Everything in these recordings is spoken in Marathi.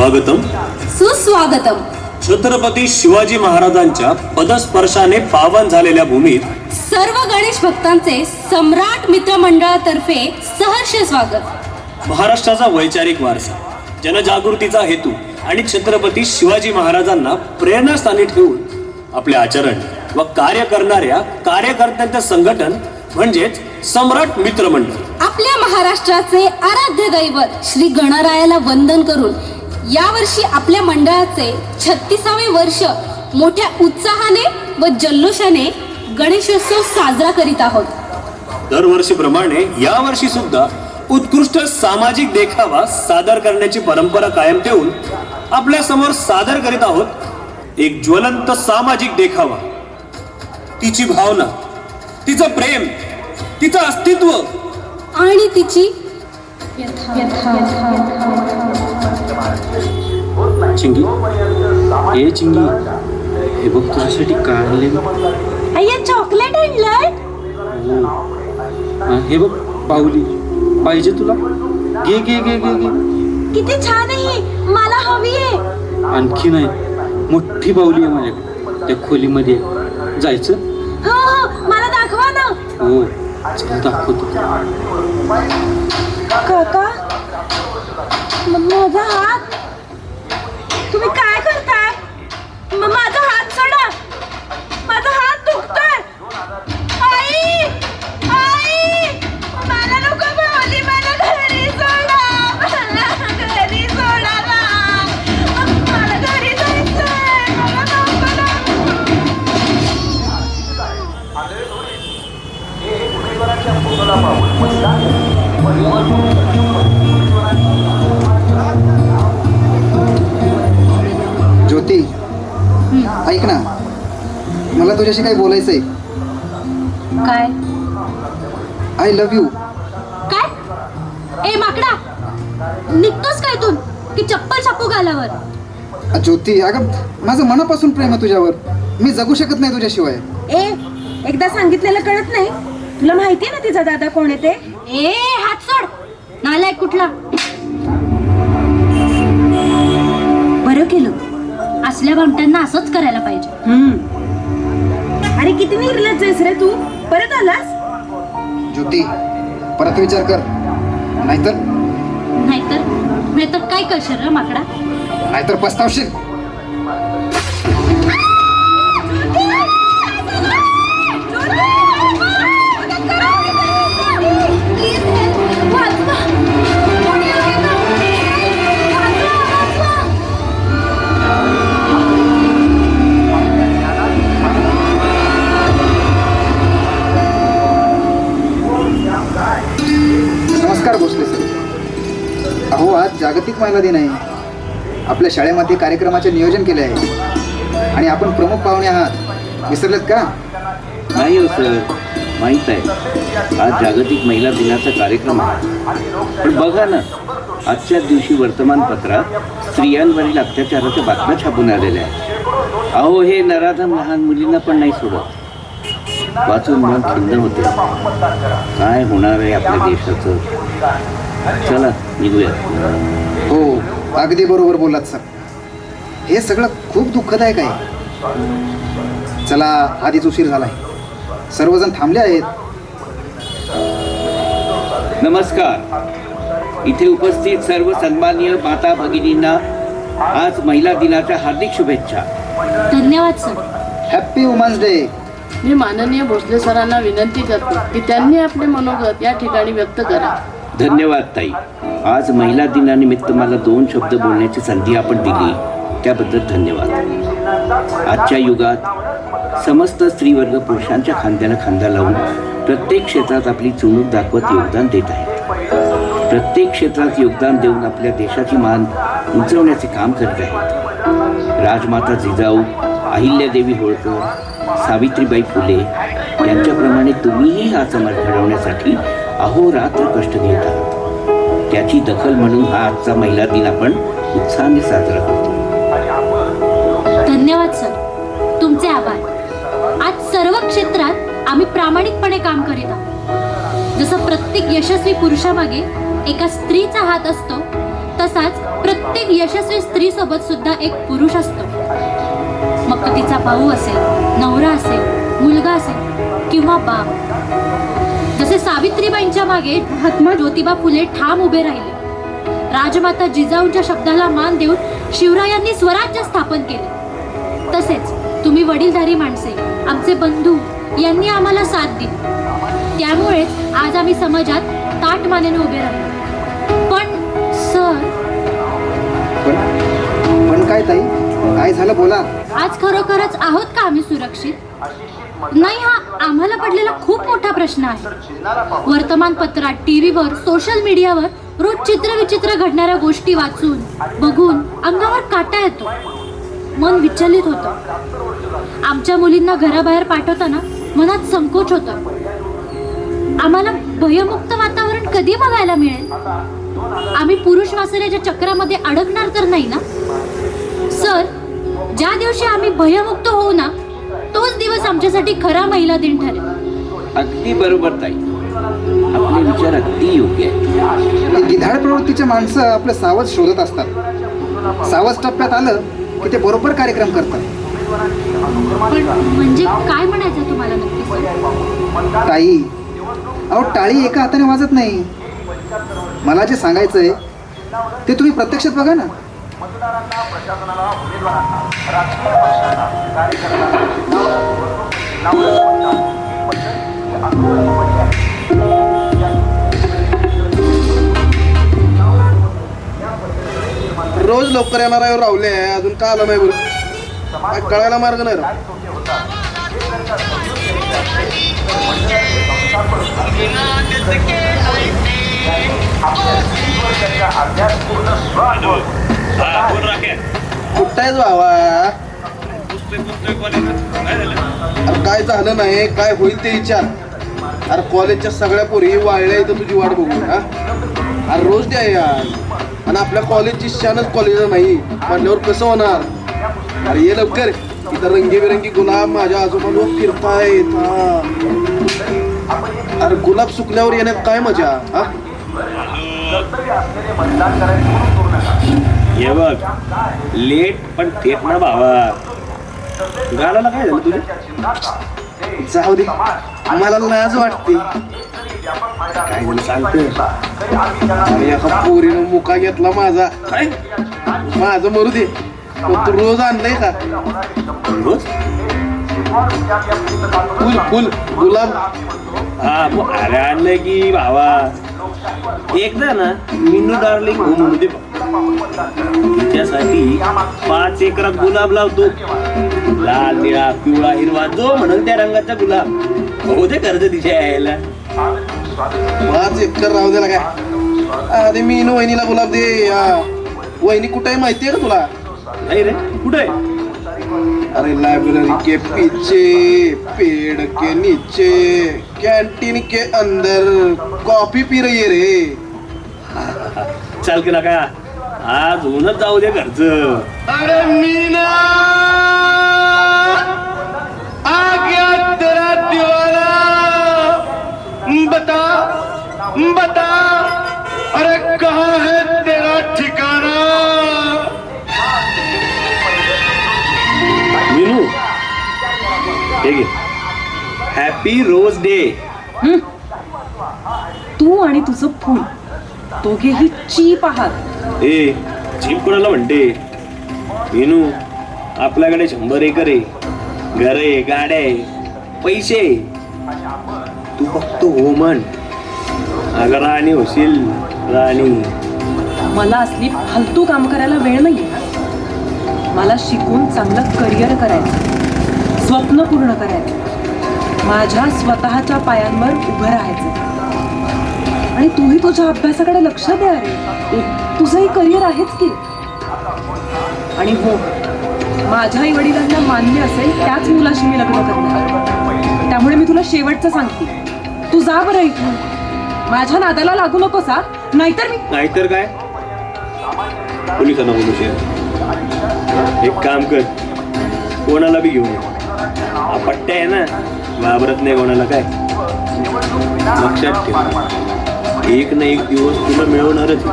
स्वागतम सुस्वागतम. छत्रपती शिवाजी महाराजांच्या पदस्पर्शाने पावन झालेल्या भूमीत सर्व गणेश भक्तांचे सम्राट मित्र मंडळातर्फे सहर्ष स्वागत. महाराष्ट्राचा वैचारिक वारसा, जनजागृतीचा हेतू आणि छत्रपती शिवाजी महाराजांना प्रेरणास्थानी ठेवून आपले आचरण व कार्य करणाऱ्या कार्यकर्त्यांचे संघटन म्हणजेच सम्राट मित्र मंडळ. आपल्या महाराष्ट्राचे आराध्य दैवत श्री गणरायाला वंदन करून यावर्षी आपल्या मंडळाचे 36वे वर्ष मोठ्या उत्साहाने व जल्लोषाने गणेशोत्सव साजरा करीत आहोत. दरवर्षीप्रमाणे यावर्षी सुद्धा उत्कृष्ट सामाजिक देखावा सादर करण्याची परंपरा कायम ठेवून आपल्या समोर सादर करीत आहोत एक ज्वलंत सामाजिक देखावा. तिची भावना, तिचं प्रेम, तिचं अस्तित्व आणि तिची चिंगी, हे चिंगी, हे बघ तुझ्यासाठी काय आणले. अय्या, चॉकलेट आणलंय. हे बघ बाहुली, पाहिजे तुला? घे घे घे घे घे. किती छान आहे, मला हवी आहे. आणखी नाही, मोठी बाहुली आहे माझ्याकडे, त्या खोलीमध्ये जायचं. हो हो, मला दाखवा ना. हो चल दाखवतो. काका, माझा हात. तुम्ही काय करताय? माझा हात सोडा, माझा हात दुखतोय. आई, आई, मला नको बाहुली, मला घरी सोडा, मला घरी सोडा ना. मला घरी जायचंय, मला नको ना. ज्योती, ऐक ना, मला तुझ्याशी काही बोलायचंय. काय? I love you. काय? ए माकडा, निघतोस काय तू की चप्पल छापू गालावर? ज्योती, अगं माझं मनापासून प्रेम आहे तुझ्यावर. मी जगू शकत नाही तुझ्याशिवाय. ए, एकदा सांगितलेलं कळत नाही तुला? माहितीये ना तिचा दादा कोण आहे ते? ए, हात सोड, नालायक कुठला. बरं केलं, असल्या भामट्यांना असंच करायला पाहिजे. अरे किती निर्लज्ज आहेस रे तू. परत आलास? ज्योती, परत विचार कर, नाहीतर नाहीतर काय करशील रे माकडा? नाहीतर पस्तावशील. नमस्कार भोसले सर. अहो, आज जागतिक महिला दिन आहे. आपल्या शाळेमध्ये कार्यक्रमाचे नियोजन केले आहे आणि आपण प्रमुख पाहुणे आहात. विसरलेत का? नाही हो सर, माहीत आहे आज जागतिक महिला दिनाचा कार्यक्रम आहे. पण बघा ना, आजच्या दिवशी वर्तमानपत्रात स्त्रियांवरील अत्याचाराच्या बातम्या छापून आलेल्या आहेत. अहो, हे नराधम लहान मुलींना पण नाही सोडत. वाचून मन खिन्न होते. काय होणार आहे आपल्या देशाचं. चला निघूया. हो, अगदी बरोबर बोलात सर. हे सगळं खूप दुःखदायक आहे. चला, आधीच उशीर झालाय. सर्वजण थांबले आहेत. नमस्कार. इथे उपस्थित सर्व सन्माननीय माता भगिनींना आज महिला दिनाच्या हार्दिक शुभेच्छा. धन्यवाद सर. Happy women's day. मी माननीय भोसले सरांना विनंती करते की त्यांनी आपले मनोगत या ठिकाणी व्यक्त करा. धन्यवाद ताई. आज महिला दिनानिमित्त मला 2 शब्द बोलण्याची संधी आपण दिली त्याबद्दल धन्यवाद. आजच्या युगात समस्त स्त्रीवर्ग पुरुषांच्या खांद्याला खांदा लावून प्रत्येक क्षेत्रात आपली चुणूक दाखवत योगदान देत आहेत. प्रत्येक क्षेत्रात योगदान देऊन आपल्या देशाची मान उंचवण्याचे काम करत आहेत. राजमाता जिजाऊ, अहिल्यादेवी होळकर, सावित्रीबाई फुले यांच्याप्रमाणे तुम्हीही हा समाज घडवण्यासाठी अहोरात्र कष्ट घेत आहात. त्याची दखल म्हणून हा आजचा महिला दिन आपण उत्साहाने साजरा करतो. धन्यवाद सर, तुमचे आभार. आज सर्व क्षेत्रात आम्ही प्रामाणिकपणे काम करीत आहोत. जसं प्रत्येक यशस्वी पुरुषामागे एका स्त्रीचा हात असतो, तसाच प्रत्येक यशस्वी स्त्री सोबत सुद्धा एक पुरुष असतो. मग तो तिचा भाऊ असेल, नवरा असेल, मुलगा असेल किंवा बाप. जसे सावित्रीबाईंच्या मागे महात्मा ज्योतिबा फुले ठाम उभे राहिले. राजमाता जिजाऊंच्या शब्दाला मान देऊन शिवरायांनी स्वराज्य स्थापन केले. तसेच तुम्ही वडीलधारी माणसे, आमचे बंधू यांनी आम्हाला साथ दिली. त्यामुळेच आज आम्ही समाजात ताठ मानेने उभे राहिलो. पण सर, पण काय ताई, काय झालं बोला. आज खरोखरच आहोत का आम्ही सुरक्षित? नाही, हा आम्हाला पडलेला खूप मोठा प्रश्न आहे. वर्तमानपत्रात, टीव्हीवर, सोशल मीडियावर रोज चित्रविचित्र घडणाऱ्या गोष्टी वाचून बघून अंगावर काटा येतो. मन विचलित होतं. आमच्या मुलींना घराबाहेर पाठवताना मनात संकोच होता. आम्हाला भयमुक्त वातावरण कधी बघायला मिळेल? आम्ही पुरुष वासरेच्या चक्रामध्ये अडकणार तर नाही ना? सर, ज्या दिवशी आम्ही भयमुक्त होऊ ना, तोच दिवस आमच्यासाठी खरा महिला दिन ठरेल. अगदी बरोबर ताई, आपले विचार अगदी योग्य आहेत. हे गिधाड प्रवृत्तीचे माणसं आपलं सावज शोधत असतात. सावज टप्प्यात आलं की ते बरोबर कार्यक्रम करतात. पण म्हणजे काय म्हणायचं तुम्हाला नक्की सर? ताई, अहो टाळी एका हाताने वाजत नाही. मला जे सांगायचंय ते तुम्ही प्रत्यक्षात बघा ना. रोज लवकर येणारा राहुले अजून का आला नाही बरं? काय कळायला मार्ग नाही राव. कुठं आहेस बाबा? अरे काय झालं नाही, काय होईल ते विचार. अरे कॉलेजच्या सगळ्या पोरी वाळल्या इथं तुझी वाट बघू. हा, अरे रोज द्या यार. आणि आपल्या कॉलेजची शानच कॉलेजला नाही म्हटल्यावर कसं होणार? अरे ये लवकर, इथं रंगीबेरंगी गुलाब माझ्या आजूबाजूला फिरतायत. अरे गुलाब सुकल्यावर येण्यात काय मजा. हा, हे बघ, लेट पण थेट ना भावा. गालाला काय झालं तुझ्या? जाऊ दे, मला लाज वाटते. काय झालं सांगते? अरे एका पोरीनं मुका घेतला माझा. काय माझं मरू दे, पण तू रोज आणलंय का? रोज? फुल फुल गुलाब. हा, मग अरे आणलंय की भावा. एकदा ना मिनू डार्लिंग हो म्हणू दे. त्यासाठी 5 एकरात गुलाब लावतो. लाल, निळा, पिवळा, हिरवा, जो म्हणून त्या रंगाचा गुलाब. हो ते कर्ज तिच्या यायला. 5 एकर राहू द्याला काय? अरे मी वहिनीला गुलाब दे. वहिनी कुठे आहे माहितीये का तुला? नाही रे, कुठे आहे? अरे लाइब्रेरी के पीछे, पेड़ के नीचे, कैंटीन के अंदर कॉफी पी रही है रे. चाल केला का आज होऊनच जाऊ दे घरच. अरे मीना, आ गया तेरा दीवाना. बता बता, अरे कहाँ है तेरा ठिकाना? मिनू, हे घे. Happy rose day. तू आणि तुझं फुल दोघेही चीप आहात. ए, जीप कोणाला म्हणते? मिनू, आपल्याकडे 100 एकर आहे, घर आहे, गाड्या आहे, पैसे. तू फक्त हो म्हण. अगं राणी होशील, राणी. मला असली फालतू काम करायला वेळ नाही. मला शिकून चांगलं करिअर करायचं, स्वप्न पूर्ण करायचं, माझ्या स्वतःच्या पायांवर उभं राहायचं. आणि तूही तुझ्या अभ्यासाकडे लक्ष द्या रे. तुझंही करिअर आहेच की. आणि हो, माझ्या आई वडिलांना मान्य असेल त्याच मुलाशी मी लग्न करणार. त्यामुळे मी तुला शेवटचं सांगते, तू जा बरं इथून. माझ्या नादाला लागू नकोस हा, नाहीतर काय? पोलिसांना बोलू. एक काम कर, कोणाला बी घेऊन ये. पट्ट्या आहे ना, घाबरत नाही कोणाला. काय लक्षात ठेव, एक ना एक दिवस तुला मिळवणारच.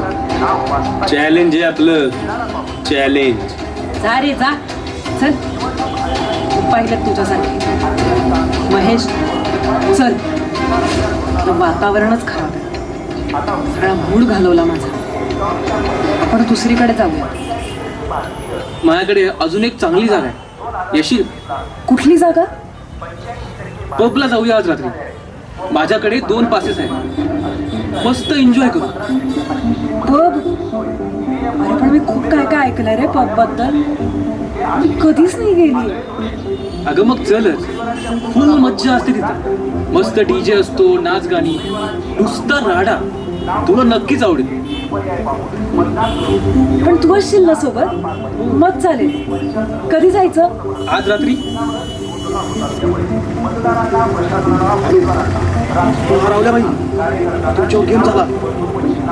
चॅलेंज आहे आपलं, चॅलेंज. जा रे जा, चल. पाहिलं तुझ्यासाठी महेश, चल. वातावरणच खराब आहे, सगळा मूड घालवला माझा. आपण दुसरीकडे जाऊया. माझ्याकडे अजून एक चांगली जागा आहे, येशील? कुठली जागा? पबला जाऊया आज रात्री. माझ्याकडे 2 पासेस आहेत, मस्त एन्जॉय करू. पब? अरे पण मी खूप काय काय ऐकलंय रे पब बद्दल, मी कधीच नाही गेली. अगं मग चलच, फुल मज्जा असते तिथं. मस्त डीजे असतो, नाच गाणी, नुसता राडा. तुला नक्कीच आवडेल. पण तू असशील ना सोबत? मग चालेल. कधी जायचं? आज रात्री. हरवल्या बाई, तुमच्यावर गेम झाला.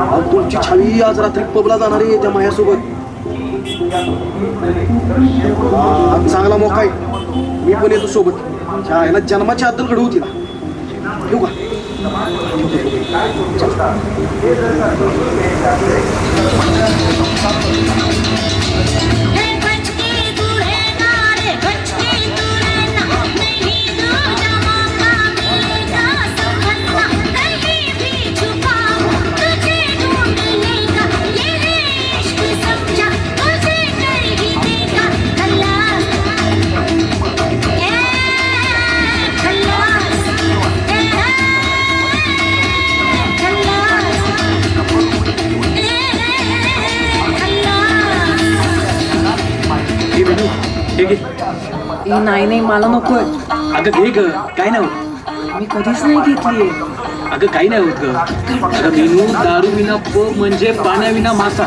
अहो, तुमची छावी आज रात्री पबला जाणार आहे त्या माझ्यासोबत. चांगला मोका आहे, मी पण येतो सोबत. ह्याला जन्माची अद्दल घडवू तिला. येऊ का? नाही नाही, मला नकोय. अगं घे ग, काय नाही होत. मी कधीच नाही घेतलीये. अगं काही नाही होत ग. अगं मेनू दारू विना पब म्हणजे पाण्याविना मासा.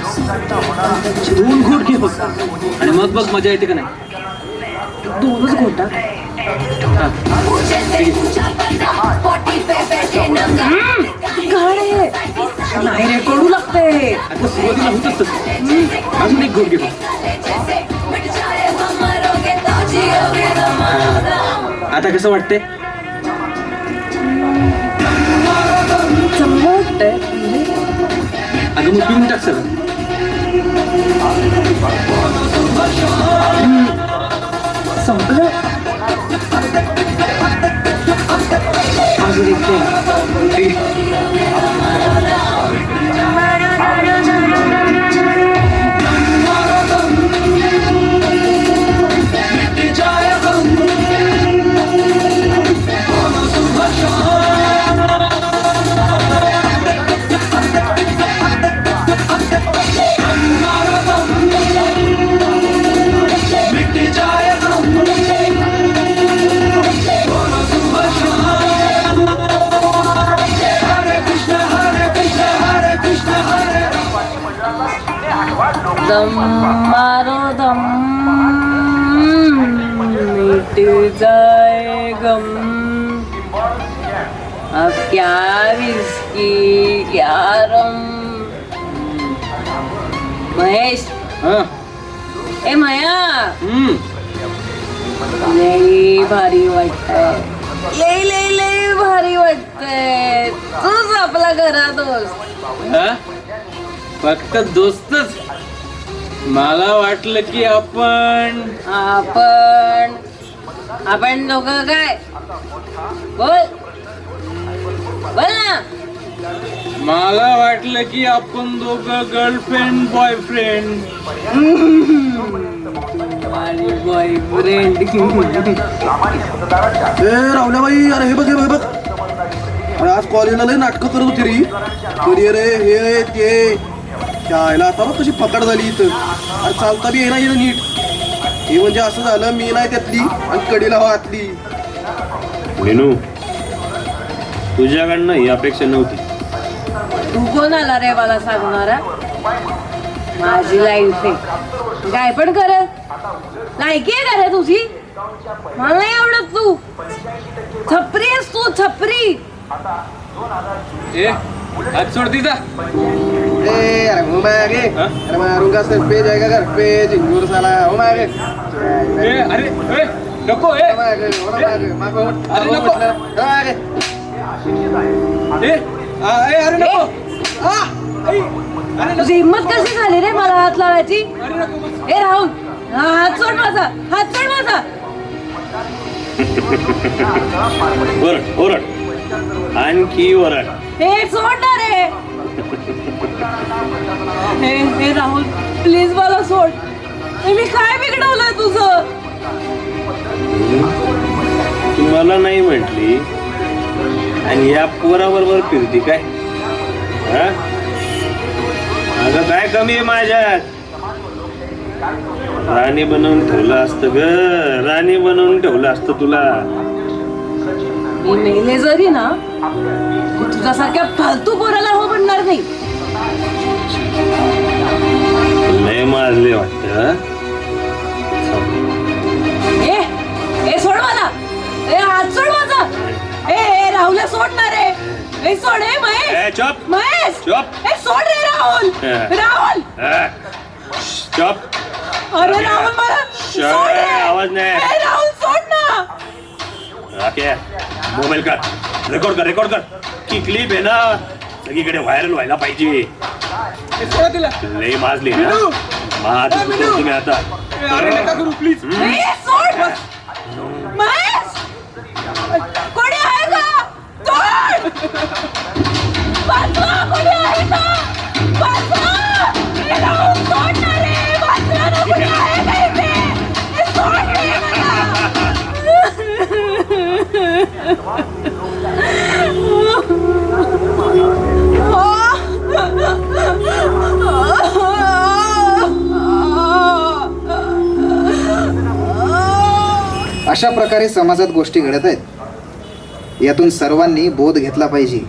2 घोट घे फक्त, आणि मग बघ मजा येते का नाही. 2च घोटा? हा, ठीक आहे. नाही रे, कडू लागतंय. आता सुरुवातीला होतच तसं. अजून एक घोट घे फक्त. आता कसं वाटतंय? चांगलं वाटतंय. अगं मग पिऊन टाक सगळं. संपलं. अजून एक दे. दम मारो दम, मिट जाए गम. अब क्या विस्की क्या रम. महेश, हा. ए माया, हम्म. लई भारी वाटतंय. लई लई लई भारी वाटतंय. तूच आपला घरा दोस्त. हा? फक्त दोस्तच? मला वाटलं की आपण आपण दोघं काय? बोल बोल ना. मला वाटलं की आपण दोघं गर्लफ्रेंड बॉयफ्रेंड. बॉयफ्रेंड. रावल्याबाई, अरे हे बघ हे बघ बघ. अरे आज कॉलेजला लय नाटकं करत होती रे. करिअर आहे, हे ते. शाळेला आता बघ कशी पकड झाली इथं. आणि चालता बी येईना इथं नीट. हे म्हणजे असं झालं, मी नाही त्यातली आणि कडीला वाटली. मेनू, तुझ्याकडनं ही अपेक्षा नव्हती. तू कोण आला रे मला सांगणारा? माझी लाईफ आहे, काय पण करत. लायकी आहे का रे तुझी? मला नाही आवडत तू. छपरी आहेस तू, छपरी. ए, हात सोड तिचा. अरे हो मागे, अरे मारूंगा सर पे जाएगा घर पे जिंगूर साला. हो मागे. ए, अरे ए, नको. ए, मागे मागे अरे नको. मागे. ए, अरे नको. तुझी हिंमत कशी झाली रे मला हात लावायची? ए राहुल, हात सोड माझा, हात सोड माझा. ओरड ओरड आणखी ओरड. हे सोड ना रे. हे राहुल, प्लीज मला सोड. मी काय बिघडवलंय तुझं? तू मला नाही म्हटली आणि या पोराबरोबर फिरती काय? हा? अगं काय कमी आहे माझ्यात? राणी बनवून ठेवलं असतं ग, राणी बनवून ठेवलं असतं तुला. मी मेले जरी ना, तुझ्यासारख्या फालतू पोराला हो म्हणणार नाही. लय मारले वाटत. ए सोड मला. ए हात सोड माझा. ए राहुलला सोड ना रे. ए सोड. ए महेश. चुप महेश. चुप. ए सोड रे राहुल. राहुल. चुप. अरे राहुल मला सोड रे. आवाज नाही. ए राहुल सोड ना. ओके मोबाईल कर, रेकॉर्ड कर. की क्लिप आहे ना सगळीकडे व्हायरल व्हायला पाहिजे. लय माजली ना. तुम्ही आता प्लीज. ए सोड. महेश कोणी आहे का? सोड. वाचवा, कोणी आहे का? वाचवा. ए राहुल सोड ना रे. वाचवा ना, कोणी आहे का इथे? ए सोड रे अशा प्रकारे समाजात गोष्टी घडत आहेत. यातून सर्वांनी बोध घेतला पाहिजे.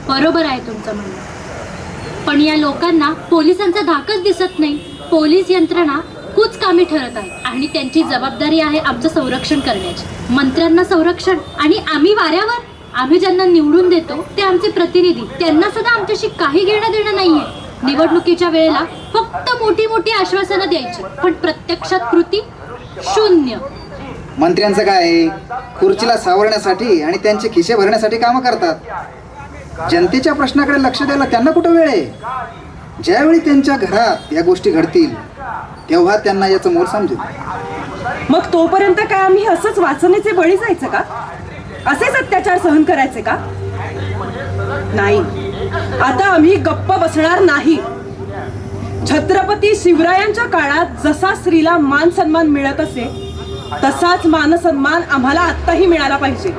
बरोबर आहे तुमचं म्हणणं, पण या लोकांना पोलिसांचा धाकच दिसत नाही. पोलीस यंत्रणा कुचकामी ठरत आहे आणि त्यांची जबाबदारी आहे आमचं संरक्षण करण्याची. मंत्र्यांना संरक्षण आणि आम्ही वाऱ्यावर. आम्ही ज्यांना निवडून देतो ते आमचे प्रतिनिधी, त्यांना सुद्धा आमच्याशी काही घेणं देणं नाहीये. निवडणुकीच्या वेळेला फक्त मोठी मोठी आश्वासनं द्यायची, पण प्रत्यक्षात कृती शून्य. मंत्र्यांचं काय आहे? खुर्चीला सावरण्यासाठी आणि त्यांचे खिसे भरण्यासाठी कामं करतात. जनतेच्या प्रश्नाकडे लक्ष द्यायला त्यांना कुठं वेळ आहे? ज्यावेळी त्यांच्या घरात या गोष्टी घडतील तेव्हा त्यांना याचं मोल समजेल. मग तोपर्यंत काय आम्ही असंच वासनेचे बळी जायचं का? असेच अत्याचार सहन करायचे का? नाही, आता आम्ही गप्प बसणार नाही. छत्रपती शिवरायांच्या काळात जसा स्त्रीला मान सन्मान मिळत असे तसाच मान सन्मान आम्हाला आत्ताही मिळाला पाहिजे.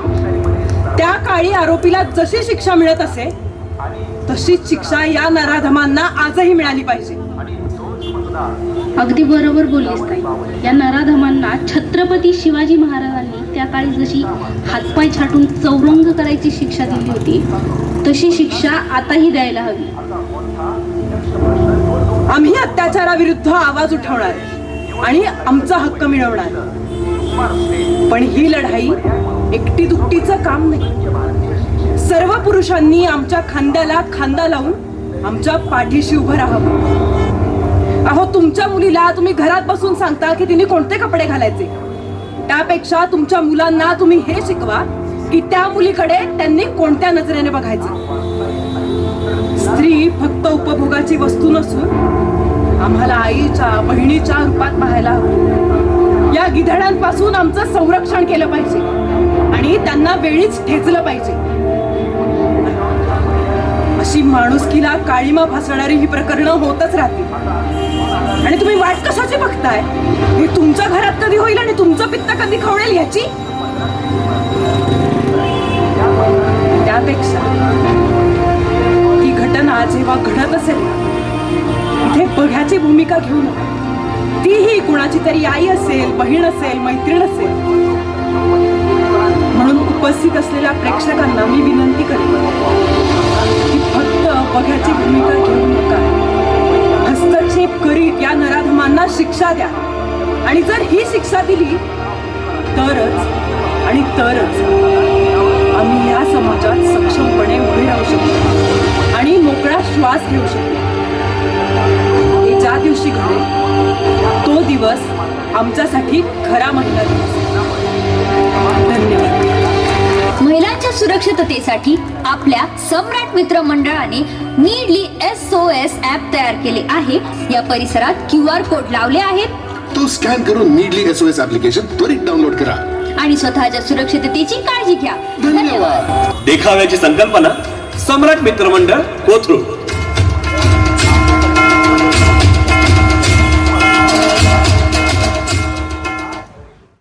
त्या काळी आरोपीला जशी शिक्षा मिळत असे तशीच शिक्षा या नराधमांना आजही मिळाली पाहिजे. अगदी बरोबर बोललीस ताई. या नराधमांना छत्रपती शिवाजी महाराजांनी त्या काळी जशी हातपाय छाटून चौरंग करायची शिक्षा दिली होती तशी शिक्षा आताही द्यायला हवी. आम्ही अत्याचाराविरुद्ध आवाज उठवणार आणि आमचा हक्क मिळवणार. पण ही लढाई एकटी दुकटीचं काम नाही. सर्व पुरुषांनी आमच्या खांद्याला खांदा लावून आमच्या पाठीशी उभं राहावं. अहो, तुमच्या मुलीला तुम्ही घरात बसून सांगता की तिने कोणते कपडे घालायचे. त्यापेक्षा तुमच्या मुलांना तुम्ही हे शिकवा की त्या मुलीकडे त्यांनी कोणत्या नजरेने बघायचं. स्त्री फक्त उपभोगाची वस्तू नसून आम्हाला आईच्या बहिणीच्या रूपात पाहायला हवं. या गिधाडांपासून आमचं संरक्षण केलं पाहिजे आणि त्यांना वेळीच ठेचलं पाहिजे. अशी माणुसकीला काळीमा फासणारी ही प्रकरणं होतच राहतील. आणि तुम्ही वाट कशाची बघताय? हे तुमच्या घरात कधी होईल आणि तुमचं पित्त कधी खवळेल याची? त्यापेक्षा ही घटना जेव्हा घडत असेल इथे बघ्याची भूमिका घेऊ नका. तीही कुणाची तरी आई असेल, बहीण असेल, मैत्रीण असेल. म्हणून उपस्थित असलेल्या प्रेक्षकांना मी विनंती करेन की फक्त बघ्याची भूमिका घेऊ नका. हस्तक्षेप करीत या नराधमांना शिक्षा द्या. आणि जर ही शिक्षा दिली तरच आणि तरच आम्ही या समाजात सक्षमपणे उभे राहू शकतो आणि मोकळा श्वास घेऊ शकतो. हे ज्या दिवशी घडेल तो दिवस आमच्यासाठी खरा महिला दिवस. धन्यवाद. महिला मुलांच्या सुरक्षिततेसाठी आपल्या सम्राट मित्र मंडळाने नीडली SOS ऍप तयार केले आहे. या परिसरात QR कोड लावले आहेत. तो स्कॅन करून नीडली SOS ऍप्लिकेशन त्वरित डाउनलोड करा आणि स्वतःच्या सुरक्षिततेची काळजी घ्या. धन्यवाद. देखाव्याची संकल्पना सम्राट मित्रमंडळ कोथरूड.